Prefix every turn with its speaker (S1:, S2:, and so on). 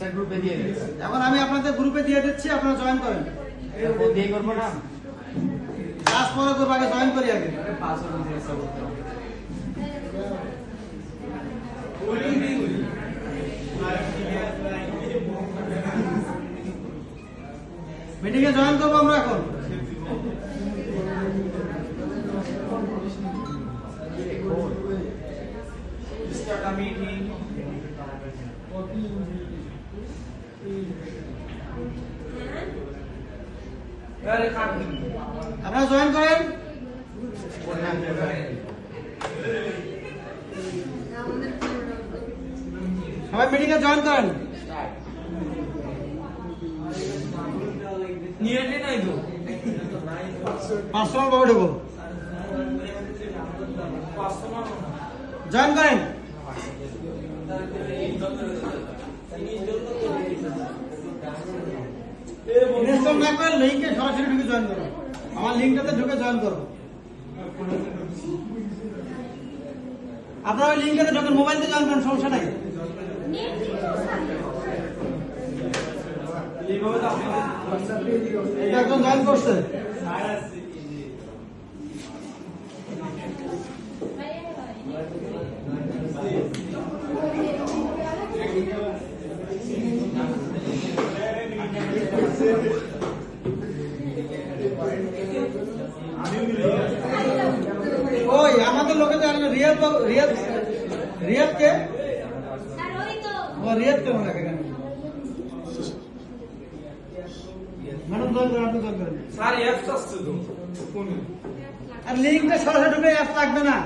S1: Sir গ্রুপে দিয়ে দিচ্ছি।
S2: এখন আমি আপনাদের গ্রুপে দিয়ে দিচ্ছি, আপনারা জয়েন করেন।
S1: ফোন দিয়ে করবো না?
S2: ক্লাস পরে করবো, আগে জয়েন করি আগে।
S1: পাসওয়ার্ড জিজ্ঞাসা করতে হবে।
S2: মিটিংয়ে জয়েন করবো আমরা এখন।
S1: Start a meeting.
S2: আপনারা জয়েন করেন। সবাই মিটিংয়ে জয়েন করেন।
S1: নিয়ে নাই তো
S2: পার্সোনাল ভাবে ঢুকো, জয়েন করেন। ইনস্টল না করে লিংকে সরাসরি ঢুকে জয়েন করো। আমার লিংকটাতে ঢুকে জয়েন করো। আপনারা ওই লিংকটাতে ঢুকেন, মোবাইল দিয়ে জয়েন করেন, সমস্যা নাই। এটা একজন জয়েন করছে। ওই আমাদের লোকে জানেন রিয়াদ রিয়াদ রিয়াদ কে? ও রিয়াদ কে মনে রাখেন? ম্যাডাম জয়েন করেন, আপনি জয়েন করেন।
S1: স্যার অ্যাপস আসছে তো ফোনে।
S2: আর লিংকটা সরাসরি ঢুকে অ্যাপ লাগবে না।